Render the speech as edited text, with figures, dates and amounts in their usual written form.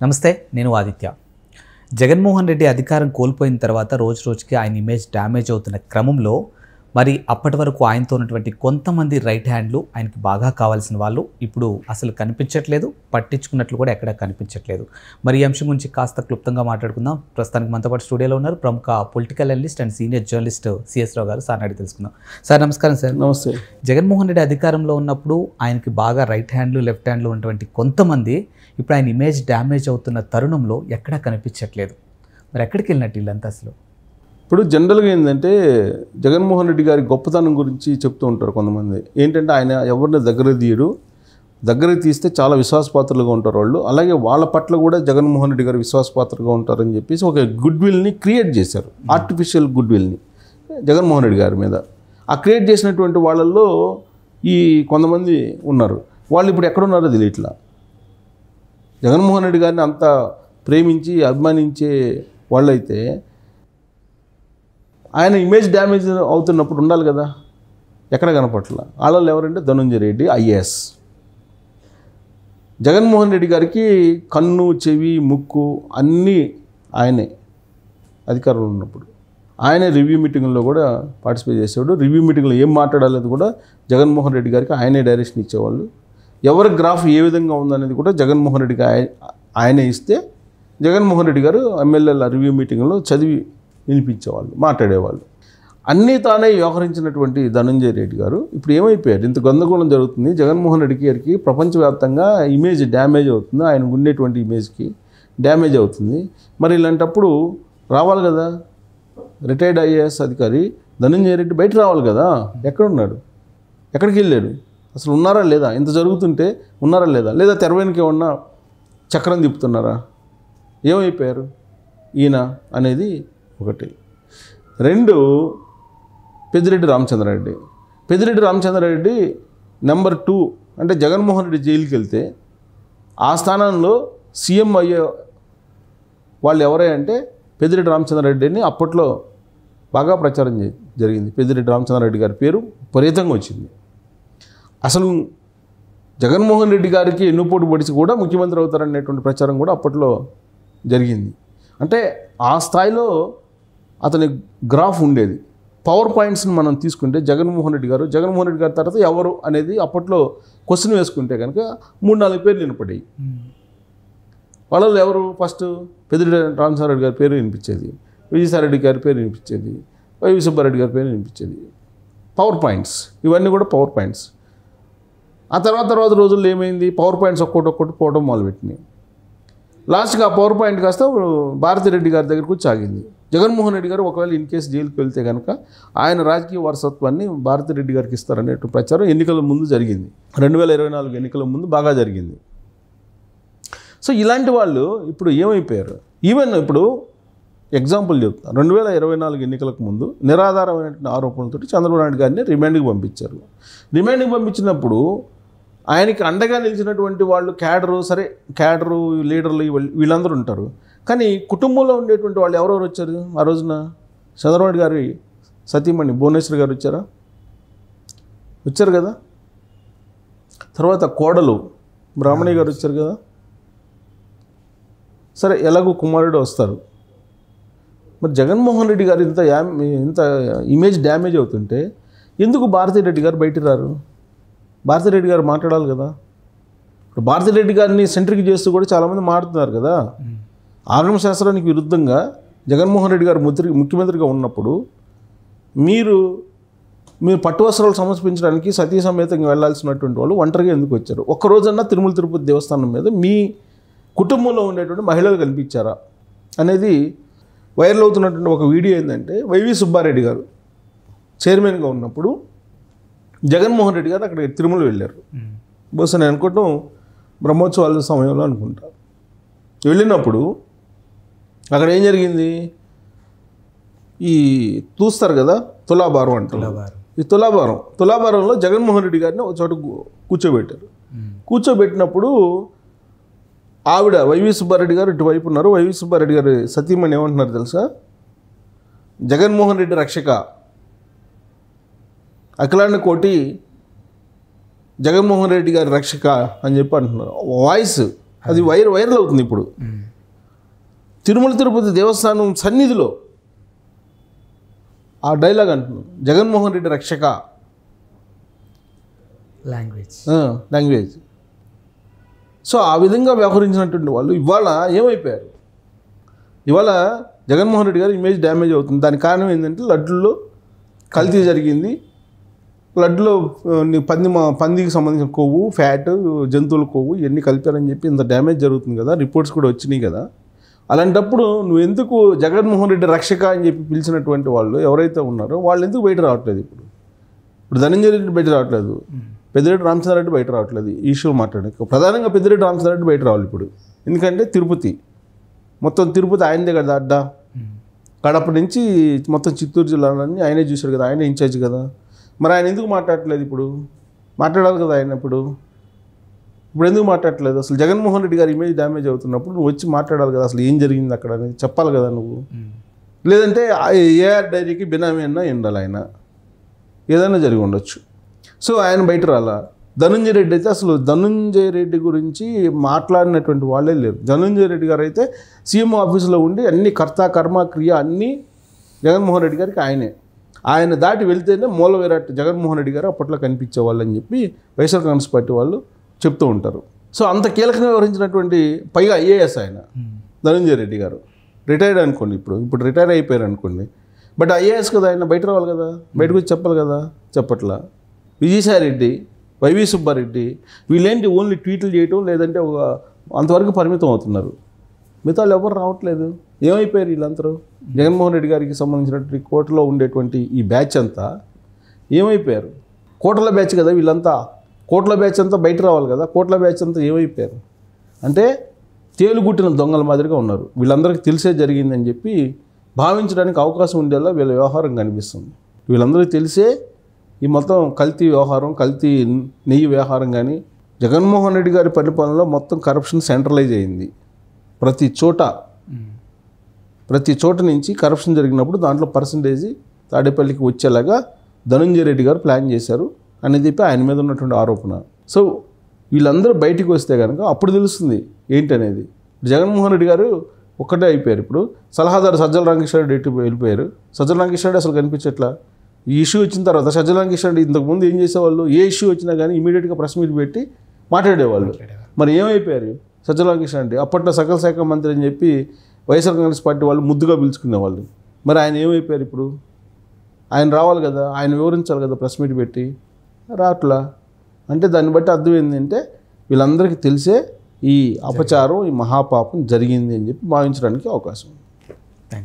నమస్తే, నేను ఆదిత్య. జగన్మోహన్ రెడ్డి అధికారం కోల్పోయిన తర్వాత రోజు రోజుకి ఆయన ఇమేజ్ డ్యామేజ్ అవుతున్న క్రమంలో మరి అప్పటి వరకు ఆయనతో ఉన్నటువంటి కొంతమంది రైట్ హ్యాండ్లు, ఆయనకి బాగా కావాల్సిన వాళ్ళు ఇప్పుడు అసలు కనిపించట్లేదు, పట్టించుకున్నట్లు కూడా ఎక్కడా కనిపించట్లేదు. మరి ఈ అంశం గురించి కాస్త క్లుప్తంగా మాట్లాడుకుందాం. ప్రస్తుతానికి మనతో పాటు స్టూడియోలో ఉన్నారు ప్రముఖ political analyst and senior journalist CS Rao గారు. సార్ అడిగి తెలుసుకుందాం. సార్ నమస్కారం. సార్ నమస్తే. జగన్మోహన్ రెడ్డి అధికారంలో ఉన్నప్పుడు ఆయనకి బాగా రైట్ హ్యాండ్లు, లెఫ్ట్ హ్యాండ్లు ఉన్నటువంటి కొంతమంది ఇప్పుడు ఆయన ఇమేజ్ డ్యామేజ్ అవుతున్న తరుణంలో ఎక్కడా కనిపించట్లేదు. మరి ఎక్కడికి వెళ్ళినట్టు వీళ్ళంతా అసలు? ఇప్పుడు జనరల్గా ఏంటంటే జగన్మోహన్ రెడ్డి గారి గొప్పతనం గురించి చెప్తూ ఉంటారు కొంతమంది. ఏంటంటే ఆయన ఎవరిని దగ్గరికి తీస్తే చాలా విశ్వాసపాత్రలుగా ఉంటారు వాళ్ళు. అలాగే వాళ్ళ పట్ల కూడా జగన్మోహన్ రెడ్డి గారు విశ్వాసపాత్రగా ఉంటారని చెప్పేసి ఒక గుడ్ విల్ని క్రియేట్ చేశారు. ఆర్టిఫిషియల్ గుడ్ విల్ని జగన్మోహన్ రెడ్డి గారి మీద. ఆ క్రియేట్ చేసినటువంటి వాళ్ళల్లో ఈ కొంతమంది ఉన్నారు. వాళ్ళు ఇప్పుడు ఎక్కడున్నారో తెలియట్లా. జగన్మోహన్ రెడ్డి గారిని అంత ప్రేమించి అభిమానించే వాళ్ళైతే ఆయన ఇమేజ్ డ్యామేజ్ అవుతున్నప్పుడు ఉండాలి కదా, ఎక్కడ కనపట్ల. వాళ్ళలో ఎవరంటే ధనుంజయ రెడ్డి ఐఏఎస్. జగన్మోహన్ రెడ్డి గారికి కన్ను, చెవి, ముక్కు అన్నీ ఆయనే అధికారంలో ఉన్నప్పుడు. ఆయనే రివ్యూ మీటింగ్లో కూడా పార్టిసిపేట్ చేసేవాడు. రివ్యూ మీటింగ్లో ఏం మాట్లాడాలేదు కూడా జగన్మోహన్ రెడ్డి గారికి ఆయనే డైరెక్షన్ ఇచ్చేవాళ్ళు. ఎవరి గ్రాఫ్ ఏ విధంగా ఉందనేది కూడా జగన్మోహన్ రెడ్డికి ఆయనే ఇస్తే జగన్మోహన్ రెడ్డి గారు ఎమ్మెల్యేల రివ్యూ మీటింగ్లో చదివి వినిపించేవాళ్ళు, మాట్లాడేవాళ్ళు. అన్నీ తానే వ్యవహరించినటువంటి ధనుంజయ రెడ్డి గారు ఇప్పుడు ఏమైపోయారు? ఇంత గందరగోళం జరుగుతుంది. జగన్మోహన్ రెడ్డి గారికి ప్రపంచవ్యాప్తంగా ఇమేజ్ డ్యామేజ్ అవుతుంది. ఆయనకు ఉండేటువంటి ఇమేజ్కి డ్యామేజ్ అవుతుంది. మరి ఇలాంటప్పుడు రావాలి కదా, రిటైర్డ్ ఐఏఎస్ అధికారి ధనుంజయ రెడ్డి బయట రావాలి కదా. ఎక్కడున్నాడు? ఎక్కడికి వెళ్ళాడు? అసలు ఉన్నారా లేదా? ఇంత జరుగుతుంటే ఉన్నారా లేదా? లేదా తెర వెనుక ఏమన్నా చక్రం తిప్పుతున్నారా? ఏమైపోయారు ఈయన అనేది ఒకటి. రెండు, పెద్దిరెడ్డి రామచంద్రారెడ్డి నెంబర్ 2. అంటే జగన్మోహన్ రెడ్డి జైలుకి వెళ్తే ఆ స్థానంలో సీఎం అయ్యే వాళ్ళు ఎవరే అంటే పెద్దిరెడ్డి రామచంద్రారెడ్డిని అప్పట్లో బాగా ప్రచారం జరిగింది. పెద్దిరెడ్డి రామచంద్రారెడ్డి గారి పేరు విపరీతంగా వచ్చింది. అసలు జగన్మోహన్ రెడ్డి గారికి ఎన్నుపోటు పడిచి కూడా ముఖ్యమంత్రి అవుతారనేటువంటి ప్రచారం కూడా అప్పట్లో జరిగింది. అంటే ఆ స్థాయిలో అతని గ్రాఫ్ ఉండేది. పవర్ పాయింట్స్ని మనం తీసుకుంటే జగన్మోహన్ రెడ్డి గారి తర్వాత ఎవరు అనేది అప్పట్లో క్వశ్చన్ వేసుకుంటే కనుక 3-4 పేర్లు వినపడేవి. వాళ్ళలో ఎవరు? ఫస్ట్ పెద్దిరెడ్డి రామచంద్రారెడ్డి గారి పేరు వినిపించేది, విజయసాయిరెడ్డి గారి పేరు వినిపించేది, వైవి సుబ్బారెడ్డి గారి పేరు వినిపించేది. పవర్ పాయింట్స్, ఇవన్నీ కూడా పవర్ పాయింట్స్. ఆ తర్వాత రోజుల్లో ఏమైంది? పవర్ పాయింట్స్ ఒక్కొక్కటి పోవడం మొదలుపెట్టినాయి. లాస్ట్గా ఆ పవర్ పాయింట్ కాస్త భారతిరెడ్డి గారి దగ్గరకు వచ్చి ఆగింది. జగన్మోహన్ రెడ్డి గారు ఒకవేళ ఇన్ కేసు జైలుకి వెళ్తే కనుక ఆయన రాజకీయ వారసత్వాన్ని భారతిరెడ్డి గారికి ఇస్తారనేటువంటి ప్రచారం ఎన్నికల ముందు జరిగింది. 2024 ఎన్నికల ముందు బాగా జరిగింది. సో ఇలాంటి వాళ్ళు ఇప్పుడు ఏమైపోయారు? ఈవెన్ ఇప్పుడు ఎగ్జాంపుల్ చెప్తాను. 2024 ఎన్నికలకు ముందు నిరాధారమైనటువంటి ఆరోపణలతో చంద్రబాబు నాయుడు గారిని రిమాండ్కి పంపించారు. రిమాండ్కి పంపించినప్పుడు ఆయనకి అండగా నిలిచినటువంటి వాళ్ళు క్యాడరు లీడర్లు వీళ్ళందరూ ఉంటారు. కానీ కుటుంబంలో ఉండేటువంటి వాళ్ళు ఎవరెవరు వచ్చారు ఆ రోజున? చంద్రబాబు నాయుడు గారి సతీమణి భువనేశ్వర్ గారు వచ్చారు కదా. తర్వాత కోడలు బ్రాహ్మణి గారు వచ్చారు కదా. సరే, ఎలాగో కుమారుడు వస్తారు. మరి జగన్మోహన్ రెడ్డి గారు ఇంత ఇమేజ్ డ్యామేజ్ అవుతుంటే ఎందుకు భారతిరెడ్డి గారు బయటికి రారు? భారతిరెడ్డి గారు మాట్లాడాలి కదా. ఇప్పుడు భారతిరెడ్డి గారిని సెంట్రిక్ చేస్తూ కూడా చాలామంది మాట్లాడుతున్నారు కదా. ఆగమ శాస్త్రానికి విరుద్ధంగా జగన్మోహన్ రెడ్డి గారు ముఖ్యమంత్రిగా ఉన్నప్పుడు మీరు పట్టు వస్త్రాలు సమర్పించడానికి సతీ సమేతంగా వెళ్లాల్సినటువంటి వాళ్ళు ఒంటరిగా ఎందుకు వచ్చారు? ఒక్కరోజన్నా తిరుమల తిరుపతి దేవస్థానం మీద మీ కుటుంబంలో ఉండేటువంటి మహిళలు కనిపించారా అనేది వైరల్ అవుతున్నటువంటి ఒక వీడియో. ఏంటంటే వైవి సుబ్బారెడ్డి గారు చైర్మన్గా ఉన్నప్పుడు జగన్మోహన్ రెడ్డి గారు అక్కడ తిరుమల వెళ్ళారు. బహుశా నేను అనుకోవటం బ్రహ్మోత్సవాల సమయంలో అనుకుంటా. వెళ్ళినప్పుడు అక్కడ ఏం జరిగింది? ఈ చూస్తారు కదా తులాభారం అంటారు. ఈ తులాభారంలో జగన్మోహన్ రెడ్డి గారిని ఒక చోట కూర్చోబెట్టారు. కూర్చోబెట్టినప్పుడు ఆవిడ వైవి సుబ్బారెడ్డి గారు ఇటువైపు ఉన్నారు. వైవి సుబ్బారెడ్డి గారి సతీమణి ఏమంటున్నారు తెలుసా? జగన్మోహన్ రెడ్డి రక్షక, అఖిలాండ కోటి జగన్మోహన్ రెడ్డి గారి రక్షక అని చెప్పి అంటున్నారు. వాయిస్ అది వైరల్ అవుతుంది ఇప్పుడు. తిరుమల తిరుపతి దేవస్థానం సన్నిధిలో ఆ డైలాగ్ అంటున్నాను, జగన్మోహన్ రెడ్డి రక్షక లాంగ్వేజ్. సో ఆ విధంగా వ్యవహరించినటువంటి వాళ్ళు ఇవాళ ఏమైపోయారు? ఇవాళ జగన్మోహన్ రెడ్డి గారు ఇమేజ్ డ్యామేజ్ అవుతుంది. దానికి కారణం ఏంటంటే లడ్డుల్లో కల్తీ జరిగింది. లడ్డులో పందికి సంబంధించిన కొవ్వు, ఫ్యాట్, జంతువుల కొవ్వు ఇవన్నీ కలిపారని చెప్పి ఇంత డ్యామేజ్ జరుగుతుంది కదా, రిపోర్ట్స్ కూడా వచ్చినాయి కదా. అలాంటప్పుడు నువ్వు ఎందుకు జగన్మోహన్ రెడ్డి రక్షక అని చెప్పి పిలిచినటువంటి వాళ్ళు ఎవరైతే ఉన్నారో వాళ్ళు ఎందుకు బయట రావట్లేదు? ఇప్పుడు ధనంజయ రెడ్డి బయట రావట్లేదు, పెద్దిరెడ్డి రామచంద్రారెడ్డి బయట రావట్లేదు. ఈ ఇష్యూ మాట్లాడే ప్రధానంగా పెద్దిరెడ్డి రామచంద్రారెడ్డి బయట రావాలి ఇప్పుడు. ఎందుకంటే మొత్తం తిరుపతి ఆయనదే కదా అడ్డా. కడప నుంచి మొత్తం చిత్తూరు జిల్లాలన్నీ ఆయనే చూశాడు కదా, ఆయనే ఇన్ఛార్జ్ కదా. మరి ఆయన ఎందుకు మాట్లాడట్లేదు? ఇప్పుడు మాట్లాడాలి కదా ఆయన. ఇప్పుడు ఎందుకు మాట్లాడట్లేదు? అసలు జగన్మోహన్ రెడ్డి గారి ఇమేజ్ డ్యామేజ్ అవుతున్నప్పుడు నువ్వు వచ్చి మాట్లాడాలి కదా, అసలు ఏం జరిగింది అక్కడ అని చెప్పాలి కదా నువ్వు. లేదంటే ఏఆర్ డైరీకి బినామీ అన్నా ఎండాలి ఆయన, ఏదైనా జరిగి ఉండొచ్చు. సో ఆయన బయట రాలా. ధనంజయ రెడ్డి అయితే అసలు ధనంజయ రెడ్డి గురించి మాట్లాడినటువంటి వాళ్ళే లేరు. ధనంజయ రెడ్డి గారు అయితే సీఎం ఆఫీసులో ఉండి అన్ని కర్త కర్మ క్రియ అన్నీ జగన్మోహన్ రెడ్డి గారికి ఆయన దాటి వెళ్తేనే మూల విరాట్ జగన్మోహన్ రెడ్డి గారు అప్పట్లో కనిపించేవాళ్ళు అని చెప్పి వైఎస్ఆర్ కాంగ్రెస్ పార్టీ వాళ్ళు చెప్తూ ఉంటారు. సో అంత కీలకంగా వ్యవహరించినటువంటి పైగా ఐఏఎస్ ఆయన ధనంజయ రెడ్డి గారు రిటైర్డ్ అనుకోండి, ఇప్పుడు రిటైర్ అయిపోయారు అనుకోండి. బట్ ఐఏఎస్ కదా, ఆయన బయట రావాలి కదా, బయటకు వచ్చి చెప్పాలి కదా, చెప్పట్లా. విజయసాయి రెడ్డి, వైవి సుబ్బారెడ్డి వీళ్ళేంటి ఓన్లీ ట్వీట్లు చేయటం, లేదంటే అంతవరకు పరిమితం అవుతున్నారు. మిగతా వాళ్ళు ఎవరు రావట్లేదు. ఏమైపోయారు వీళ్ళందరూ? జగన్మోహన్ రెడ్డి గారికి సంబంధించినటువంటి కోటలో ఉండేటువంటి ఈ బ్యాచ్ అంతా ఏమైపోయారు? కోటల బ్యాచ్ కదా వీళ్ళంతా. కోట్ల బ్యాచ్ అంతా బయట రావాలి కదా, కోట్ల బ్యాచ్ అంతా ఏమైపోయారు అంటే తేలుగుట్టిన దొంగల మాదిరిగా ఉన్నారు. వీళ్ళందరికీ తెలిసే జరిగిందని చెప్పి భావించడానికి అవకాశం ఉండేలా వీళ్ళ వ్యవహారం కనిపిస్తుంది. వీళ్ళందరికీ తెలిసే ఈ మొత్తం కల్తీ వ్యవహారం, కల్తీ నెయ్యి వ్యవహారం. కానీ జగన్మోహన్ రెడ్డి గారి పరిపాలనలో మొత్తం కరప్షన్ సెంట్రలైజ్ అయింది. ప్రతి చోట నుంచి కరప్షన్ జరిగినప్పుడు దాంట్లో పర్సంటేజ్ తాడేపల్లికి వచ్చేలాగా ధనంజయ రెడ్డి గారు ప్లాన్ చేశారు అని చెప్పి ఆయన మీద ఉన్నటువంటి ఆరోపణ. సో వీళ్ళందరూ బయటికి వస్తే కనుక అప్పుడు తెలుస్తుంది ఏంటనేది. జగన్మోహన్ రెడ్డి గారు ఒక్కటే అయిపోయారు. ఇప్పుడు సలహాదారు సజ్జల రామకృష్ణారెడ్డి వెళ్ళిపోయారు. సజ్జల రామకృష్ణారెడ్డి అసలు కనిపించట్లా. ఈ ఇష్యూ వచ్చిన తర్వాత సజ్జల రామకృష్ణారెడ్డి ఇంతకుముందు ఏం చేసేవాళ్ళు, ఏ ఇష్యూ వచ్చినా కానీ ఇమీడియట్గా ప్రెస్ మీట్ పెట్టి మాట్లాడేవాళ్ళు. మరి ఏమైపోయారు సజ్జల రామకృష్ణారెడ్డి? అప్పట్లో సకల శాఖ మంత్రి అని చెప్పి వైఎస్ఆర్ కాంగ్రెస్ పార్టీ వాళ్ళు ముద్దుగా పిలుచుకునేవాళ్ళు. మరి ఆయన ఏమైపోయారు? ఇప్పుడు ఆయన రావాలి కదా, ఆయన వివరించాలి కదా ప్రెస్ మీట్ పెట్టి, రాట్లా. అంటే దాన్ని బట్టి అర్థం ఏంటంటే వీళ్ళందరికీ తెలిసే ఈ అపచారం, ఈ మహాపాపం జరిగింది అని చెప్పి భావించడానికి అవకాశం ఉంది. Thank you.